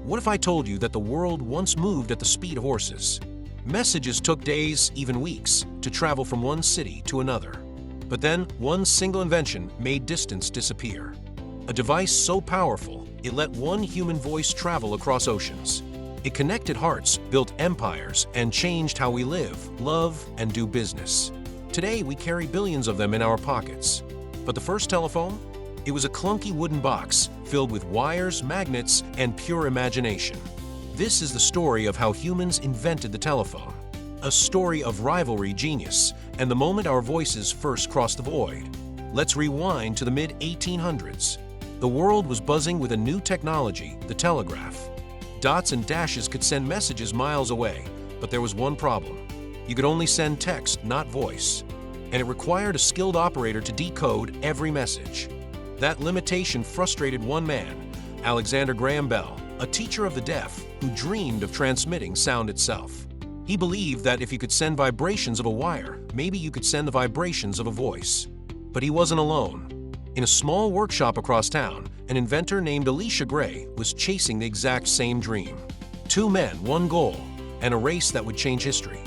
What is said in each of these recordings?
What if I told you that the world once moved at the speed of horses? Messages took days, even weeks, to travel from one city to another. But then, one single invention made distance disappear. A device so powerful, it let one human voice travel across oceans. It connected hearts, built empires, and changed how we live, love, and do business. Today, we carry billions of them in our pockets. But the first telephone? It was a clunky wooden box filled with wires, magnets, and pure imagination. This is the story of how humans invented the telephone. A story of rivalry, genius, and the moment our voices first crossed the void. Let's rewind to the mid-1800s. The world was buzzing with a new technology, the telegraph. Dots and dashes could send messages miles away, but there was one problem. You could only send text, not voice. And it required a skilled operator to decode every message. That limitation frustrated one man, Alexander Graham Bell, a teacher of the deaf who dreamed of transmitting sound itself. He believed that if you could send vibrations of a wire, maybe you could send the vibrations of a voice. But he wasn't alone. In a small workshop across town, an inventor named Elisha Gray was chasing the exact same dream. Two men, one goal, and a race that would change history.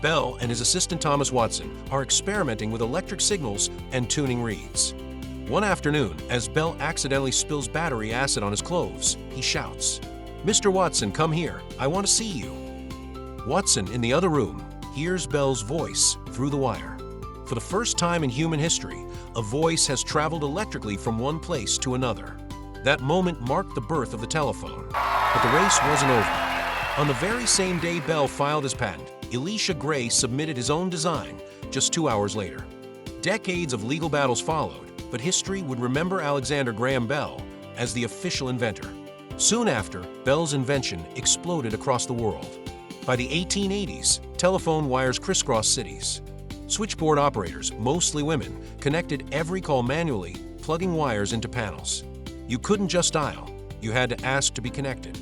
Bell and his assistant Thomas Watson are experimenting with electric signals and tuning reeds. One afternoon, as Bell accidentally spills battery acid on his clothes, he shouts, "Mr. Watson, come here, I want to see you." Watson, in the other room, hears Bell's voice through the wire. For the first time in human history, a voice has traveled electrically from one place to another. That moment marked the birth of the telephone. But the race wasn't over. On the very same day Bell filed his patent, Elisha Gray submitted his own design just 2 hours later. Decades of legal battles followed, but history would remember Alexander Graham Bell as the official inventor. Soon after, Bell's invention exploded across the world. By the 1880s, telephone wires crisscrossed cities. Switchboard operators, mostly women, connected every call manually, plugging wires into panels. You couldn't just dial, you had to ask to be connected.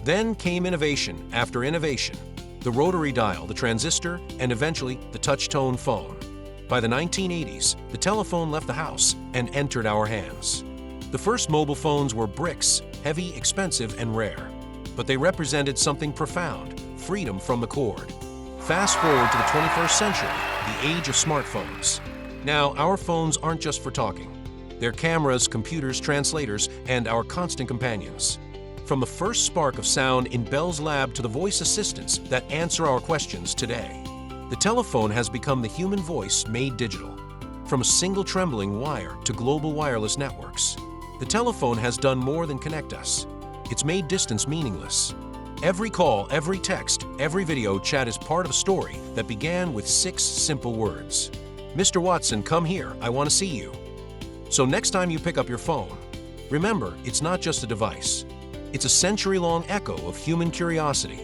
Then came innovation after innovation. The rotary dial, the transistor, and eventually the touch-tone phone. By the 1980s, the telephone left the house and entered our hands. The first mobile phones were bricks, heavy, expensive, and rare. But they represented something profound, freedom from the cord. Fast forward to the 21st century, the age of smartphones. Now, our phones aren't just for talking. They're cameras, computers, translators, and our constant companions. From the first spark of sound in Bell's lab to the voice assistants that answer our questions today, the telephone has become the human voice made digital. From a single trembling wire to global wireless networks, the telephone has done more than connect us. It's made distance meaningless. Every call, every text, every video chat is part of a story that began with 6 simple words. "Mr. Watson, come here, I want to see you." So next time you pick up your phone, remember, it's not just a device. It's a century-long echo of human curiosity.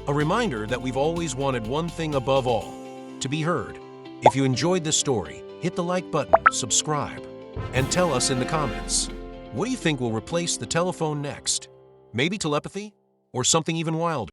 A reminder that we've always wanted one thing above all, to be heard. If you enjoyed this story, hit the like button, subscribe, and tell us in the comments. What do you think will replace the telephone next? Maybe telepathy? Or something even wilder?